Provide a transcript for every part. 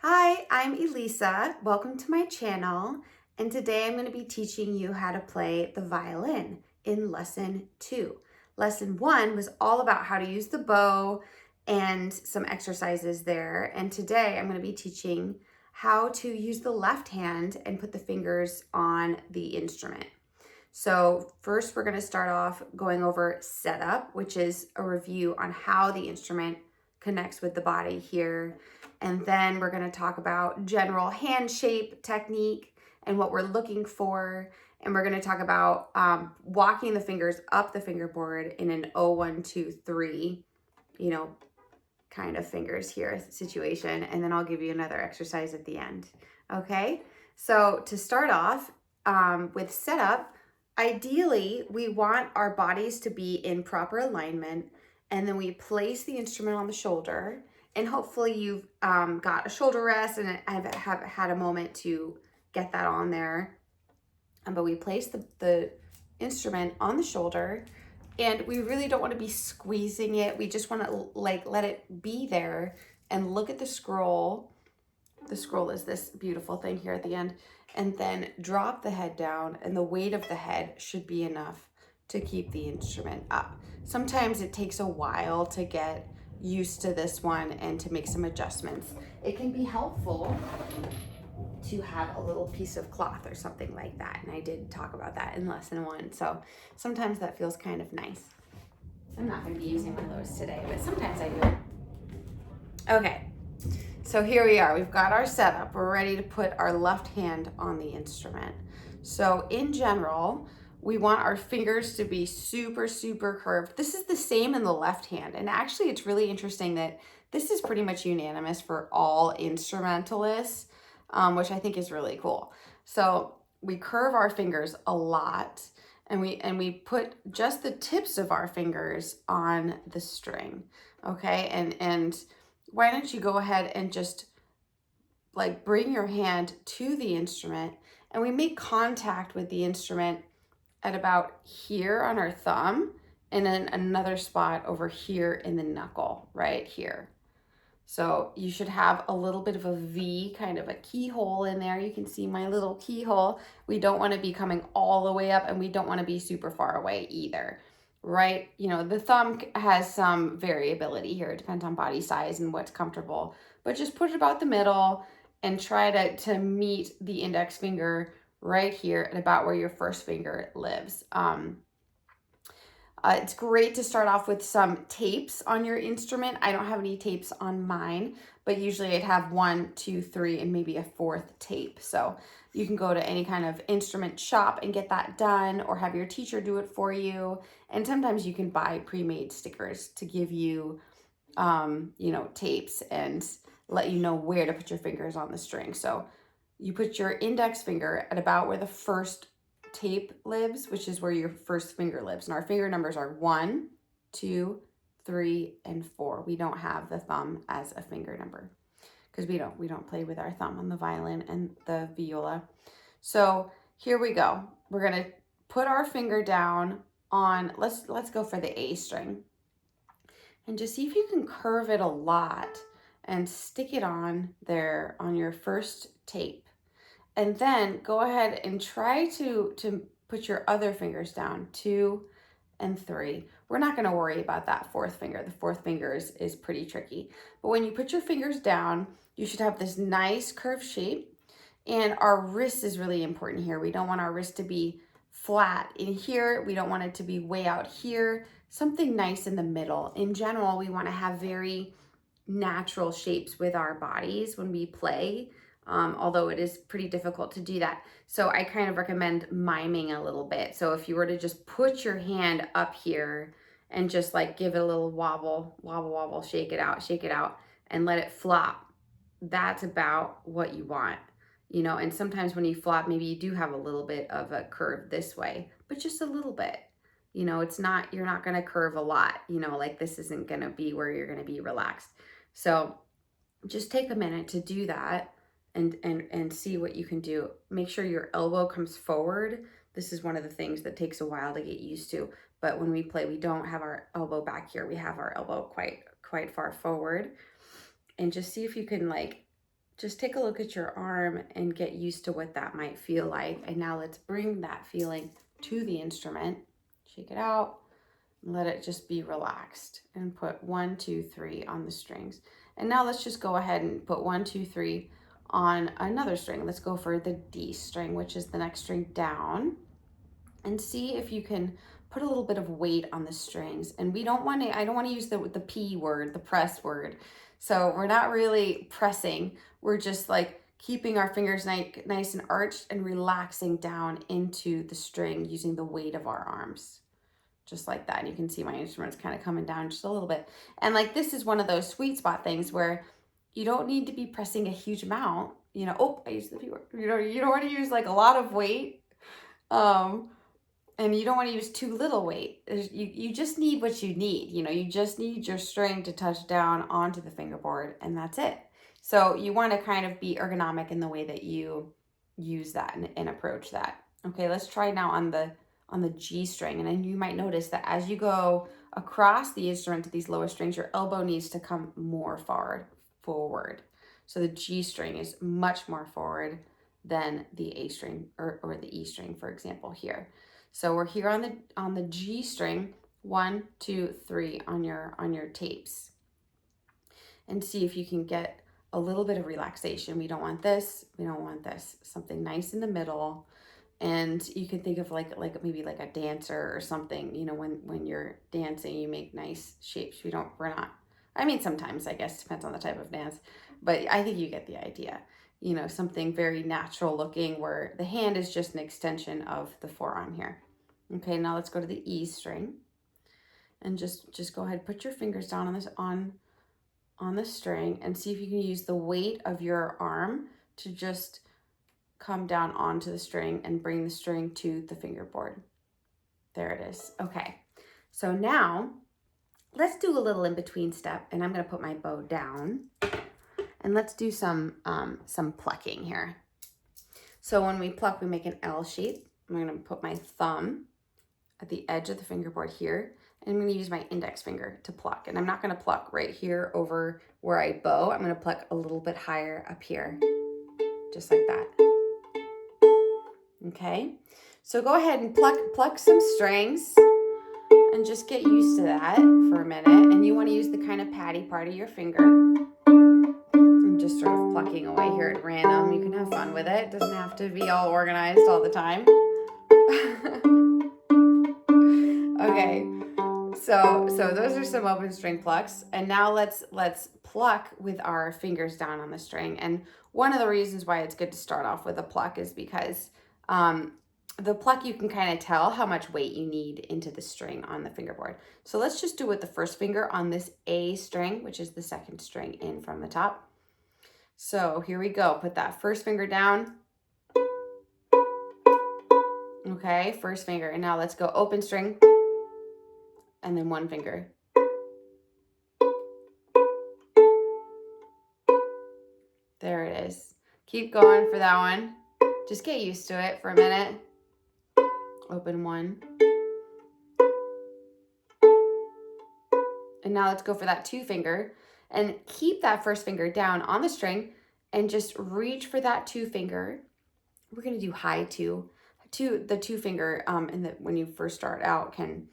Hi, I'm Elisa. Welcome to my channel. And today I'm going to be teaching you how to play the violin in lesson 2. Lesson 1 was all about how to use the bow and some exercises there. And today I'm going to be teaching how to use the left hand and put the fingers on the instrument. So first we're going to start off going over setup, which is a review on how the instrument connects with the body here. And then we're going to talk about general hand shape technique and what we're looking for. And we're going to talk about walking the fingers up the fingerboard in an 0, 1, 2, 3, kind of fingers here situation. And then I'll give you another exercise at the end. Okay, so to start off with setup, ideally, we want our bodies to be in proper alignment, and then we place the instrument on the shoulder, and hopefully you've got a shoulder rest and have had a moment to get that on there. But we place the instrument on the shoulder, and we really don't want to be squeezing it. We just want to let it be there and look at the scroll. The scroll is this beautiful thing here at the end. And then drop the head down, and the weight of the head should be enough to keep the instrument up. Sometimes it takes a while to get used to this one and to make some adjustments. It can be helpful to have a little piece of cloth or something like that. And I did talk about that in lesson 1. So sometimes that feels kind of nice. I'm not going to be using one of those today, but sometimes I do. Okay. So here we are, we've got our setup. We're ready to put our left hand on the instrument. So in general, we want our fingers to be super, super curved. This is the same in the left hand. And actually it's really interesting that this is pretty much unanimous for all instrumentalists, which I think is really cool. So we curve our fingers a lot, and we put just the tips of our fingers on the string, okay? And why don't you go ahead and just bring your hand to the instrument, and we make contact with the instrument at about here on our thumb, and then another spot over here in the knuckle right here. So you should have a little bit of a V, kind of a keyhole in there. You can see my little keyhole. We don't want to be coming all the way up, and we don't want to be super far away either, right? The thumb has some variability here. It depends on body size and what's comfortable, but just put it about the middle and try to meet the index finger right here at about where your first finger lives. It's great to start off with some tapes on your instrument. I don't have any tapes on mine, but usually I'd have 1, 2, 3, and maybe a 4th tape. So you can go to any kind of instrument shop and get that done, or have your teacher do it for you. And sometimes you can buy pre-made stickers to give you, tapes and let you know where to put your fingers on the string. So you put your index finger at about where the first tape lives, which is where your first finger lives. And our finger numbers are 1, 2, 3, and 4. We don't have the thumb as a finger number because we don't play with our thumb on the violin and the viola. So here we go. We're gonna put our finger down on, let's go for the A string, and just see if you can curve it a lot and stick it on there on your first tape. And then go ahead and try to put your other fingers down, 2 and 3. We're not going to worry about that 4th finger. The 4th finger is pretty tricky. But when you put your fingers down, you should have this nice curved shape. And our wrist is really important here. We don't want our wrist to be flat in here. We don't want it to be way out here. Something nice in the middle. In general, we want to have very natural shapes with our bodies when we play. Although it is pretty difficult to do that. So I kind of recommend miming a little bit. So if you were to just put your hand up here and just give it a little wobble, wobble, wobble, shake it out, and let it flop, that's about what you want. And sometimes when you flop, maybe you do have a little bit of a curve this way, but just a little bit. It's not, you're not going to curve a lot, this isn't going to be where you're going to be relaxed. So just take a minute to do that. And see what you can do. Make sure your elbow comes forward. This is one of the things that takes a while to get used to. But when we play, we don't have our elbow back here. We have our elbow quite far forward. And just see if you can just take a look at your arm and get used to what that might feel like. And now let's bring that feeling to the instrument. Shake it out, let it just be relaxed, and put 1, 2, 3 on the strings. And now let's just go ahead and put 1, 2, 3 on another string. Let's go for the D string, which is the next string down, and see if you can put a little bit of weight on the strings. And we don't want to, I don't want to use the P word, the press word. So we're not really pressing. We're just like keeping our fingers nice and arched and relaxing down into the string using the weight of our arms. Just like that. And you can see my instrument's kind of coming down just a little bit. And like, this is one of those sweet spot things where you don't need to be pressing a huge amount, you know. Oh, I used the P word. You know, you don't want to use like a lot of weight. And you don't want to use too little weight. You just need what you need. You know, you just need your string to touch down onto the fingerboard, and that's it. So you want to kind of be ergonomic in the way that you use that and approach that. Okay, let's try now on the G string. And then you might notice that as you go across the instrument to these lower strings, your elbow needs to come more forward. So the G string is much more forward than the A string or the E string, for example, here. So we're here on the G string, 1, 2, 3 on your tapes, and see if you can get a little bit of relaxation. We don't want this. We don't want this. Something nice in the middle. And you can think of like maybe like a dancer or something. You know, when you're dancing, you make nice shapes. We're not. I mean, sometimes, I guess, depends on the type of dance, but I think you get the idea. You know, something very natural looking where the hand is just an extension of the forearm here. Okay, now let's go to the E string, and just go ahead, put your fingers down on this on the string, and see if you can use the weight of your arm to just come down onto the string and bring the string to the fingerboard. There it is. Okay, so now let's do a little in between step, and I'm going to put my bow down, and let's do some plucking here. So when we pluck, we make an L shape. I'm going to put my thumb at the edge of the fingerboard here, and I'm going to use my index finger to pluck. And I'm not going to pluck right here over where I bow. I'm going to pluck a little bit higher up here, just like that. Okay, so go ahead and pluck some strings and just get used to that for a minute. And you want to use the kind of patty part of your finger. I'm just sort of plucking away here at random. You can have fun with it. It doesn't have to be all organized all the time. Okay, so those are some open string plucks, and now let's pluck with our fingers down on the string. And one of the reasons why it's good to start off with a pluck is because the pluck, you can kind of tell how much weight you need into the string on the fingerboard. So let's just do it with the first finger on this A string, which is the second string in from the top. So here we go. Put that first finger down. Okay, first finger. And now let's go open string. And then one finger. There it is. Keep going for that one. Just get used to it for a minute. Open one. And now let's go for that two finger, and keep that first finger down on the string and just reach for that two finger. We're going to do high two. The two finger when you first start out can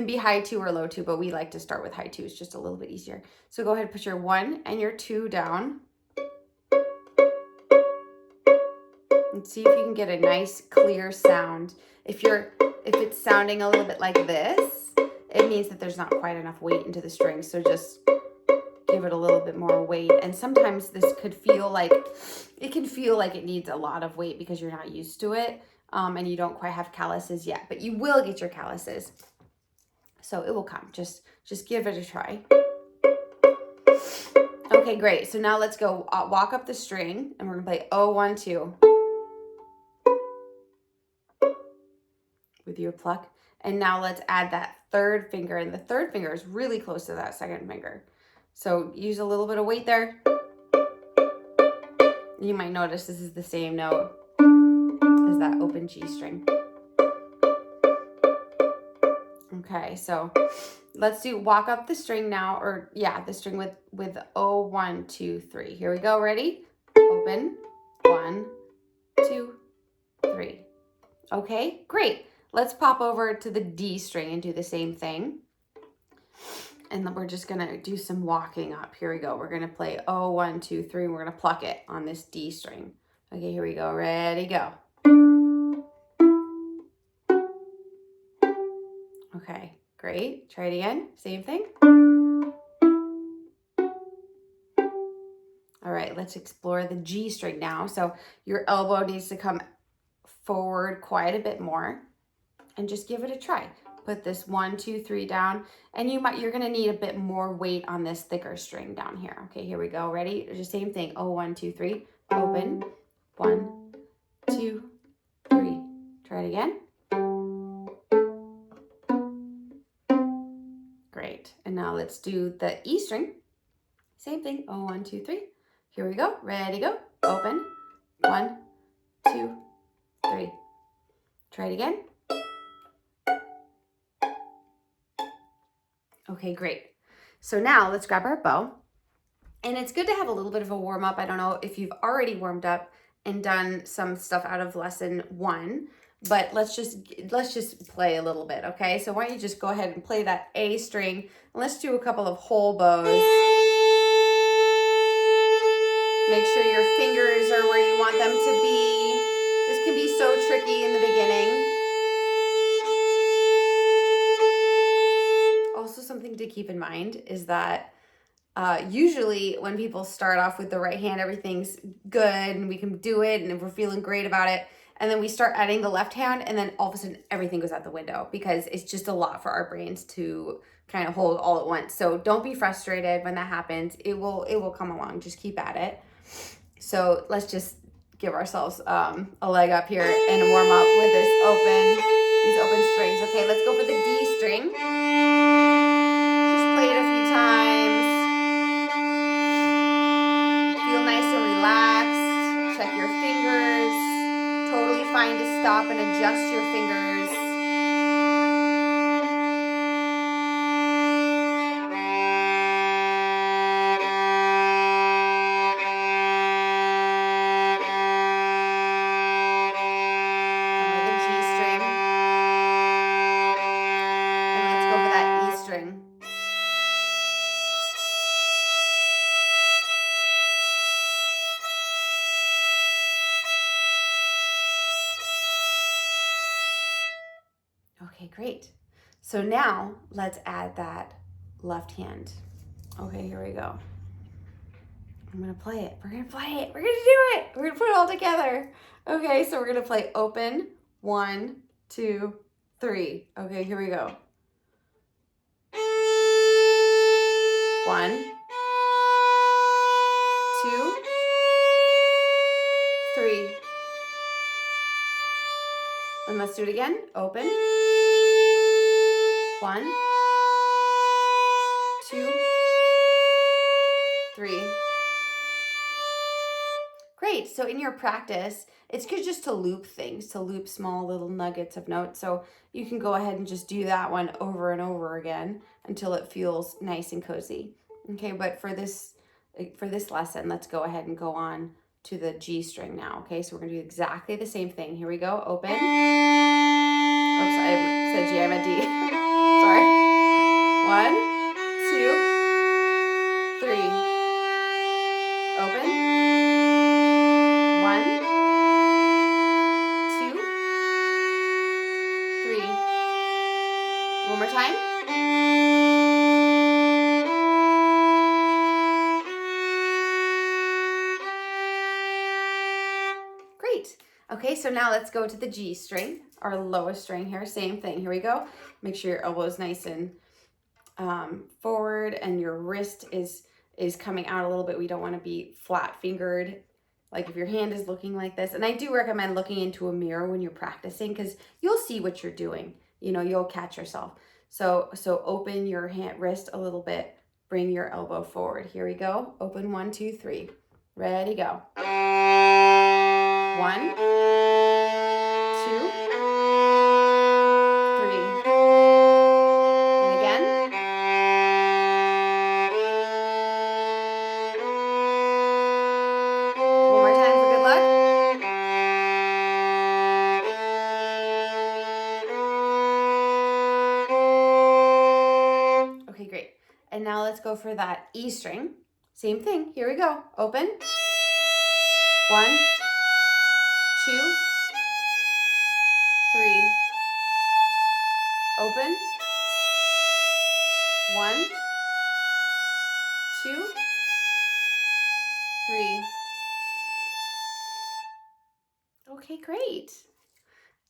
be high two or low two, but we like to start with high two. It's just a little bit easier. So go ahead and put your one and your two down. And see if you can get a nice clear sound. If it's sounding a little bit like this, it means that there's not quite enough weight into the string. So just give it a little bit more weight. And sometimes this could feel like it needs a lot of weight because you're not used to it. And you don't quite have calluses yet, but you will get your calluses. So it will come. Just give it a try. Okay, great. So now let's go walk up the string, and we're gonna play 0, 1, 2 with your pluck. And now let's add that third finger, and the third finger is really close to that second finger. So use a little bit of weight there. You might notice this is the same note as that open G string. Okay, so let's do walk up the string now, or yeah, the string with 0, 1, 2, 3. Here we go, ready? open, 1, 2, 3. Okay, great. Let's pop over to the D string and do the same thing. And then we're just gonna do some walking up. Here we go. We're gonna play 1, 2, 3. We're gonna pluck it on this D string. Okay, here we go. Ready, go. Okay, great. Try it again. Same thing. All right, let's explore the G string now. So your elbow needs to come forward quite a bit more, and just give it a try. Put this 1, 2, 3 down, and you're gonna need a bit more weight on this thicker string down here. Okay, here we go. Ready? Just same thing. 1, 2, 3. Open. 1, 2, 3. Try it again. Great. And now let's do the E string. Same thing. 1, 2, 3. Here we go. Ready, go. Open. 1, 2, 3. Try it again. Okay, great. So now let's grab our bow. And it's good to have a little bit of a warm up. I don't know if you've already warmed up and done some stuff out of lesson 1, but let's just play a little bit, okay? So why don't you just go ahead and play that A string, and let's do a couple of whole bows. Make sure your fingers are where you want them to be. This can be so tricky in the beginning. Also, something to keep in mind is that usually when people start off with the right hand, everything's good and we can do it and we're feeling great about it. And then we start adding the left hand, and then all of a sudden everything goes out the window because it's just a lot for our brains to kind of hold all at once. So don't be frustrated when that happens. It will come along. Just keep at it. So let's just give ourselves a leg up here and warm up with these open strings. Okay, let's go for the D string. Just play it a few times. Feel nice and relaxed. Check your fingers. Totally fine to stop and adjust your fingers. Okay, great. So now let's add that left hand. Okay, here we go. I'm gonna play it. We're gonna play it. We're gonna do it. We're gonna put it all together. Okay, so we're gonna play open. 1, 2, 3. Okay, here we go. 1, 2, 3. And let's do it again. Open. 1, 2, 3. Great. So in your practice, it's good just to loop things, to loop small little nuggets of notes. So you can go ahead and just do that one over and over again until it feels nice and cozy. Okay, but for this lesson, let's go ahead and go on to the G string now. Okay, so we're gonna do exactly the same thing. Here we go. Open. Oops, I said G, I meant D. Sorry. 1, 2, 3. Open. 1, 2, 3. One more time. Great. Okay, so now let's go to the G string, our lowest string here. Same thing. Here we go. Make sure your elbow is nice and forward, and your wrist is coming out a little bit. We don't want to be flat fingered, like if your hand is looking like this. And I do recommend looking into a mirror when you're practicing, because you'll see what you're doing. You know, you'll catch yourself. So open your wrist a little bit. Bring your elbow forward. Here we go. Open. 1, 2, 3. Ready, go. 1, 2, 3. And again. One more go for that E string. Same thing. Here we go. Open. 1, 2, 3. Open. 1, 2, 3. Okay, great.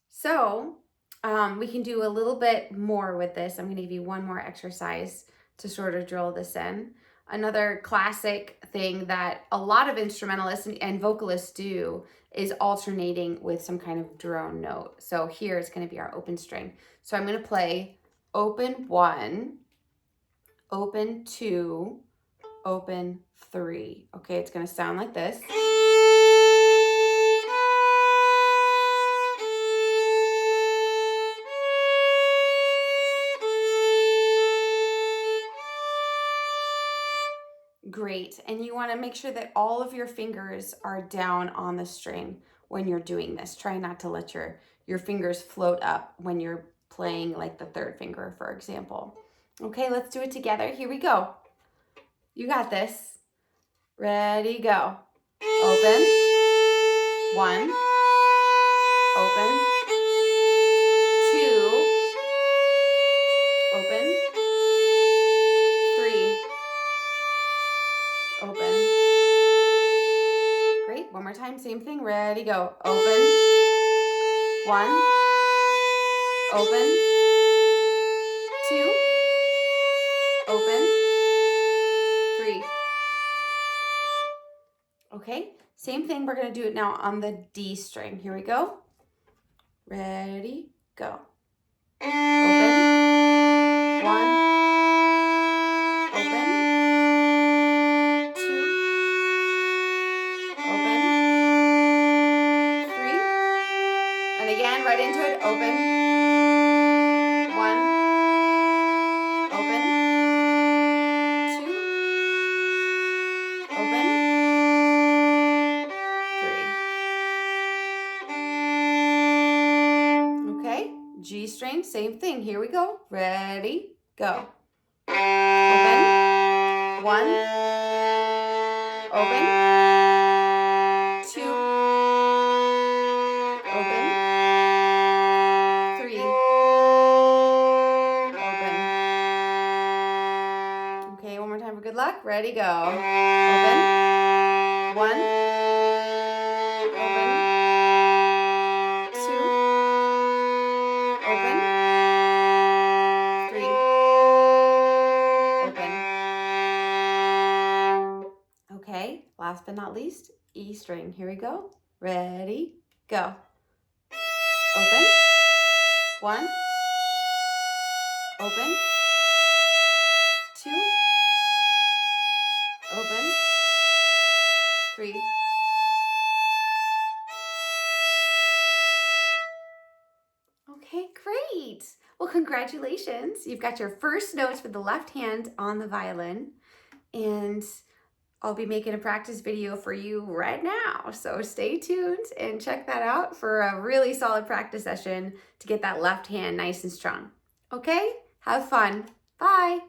So we can do a little bit more with this. I'm going to give you one more exercise to sort of drill this in. Another classic thing that a lot of instrumentalists and vocalists do is alternating with some kind of drone note. So here is going to be our open string. So I'm going to play open 1, open 2, open 3. Okay, it's going to sound like this. Great. And you want to make sure that all of your fingers are down on the string when you're doing this. Try not to let your fingers float up when you're playing like the third finger, for example. Okay, let's do it together. Here we go. You got this. Ready, go. Open. 1. Open. 2. Open. 3. Open. Great. One more time. Same thing. Ready, go. Open. 1. Open. 2. Open. 3. Okay. Same thing. We're going to do it now on the D string. Here we go. Ready, go. Open. 1. Open. 2. Open. 3. And again, right into it. Open. 1. Open. 2. Open. 3. Okay. G string, same thing. Here we go. Ready, go. Open. 1. Open. 2. Open. 3. Open. Okay, one more time for good luck. Ready, go. Open. 1. Open. 2. Open. 3. Open. Okay, last but not least, E string. Here we go. Ready, go. Open. 1. Open. 2. Open. 3. Okay, great. Well, congratulations. You've got your first notes for the left hand on the violin, and I'll be making a practice video for you right now. So stay tuned and check that out for a really solid practice session to get that left hand nice and strong. Okay, have fun. Bye.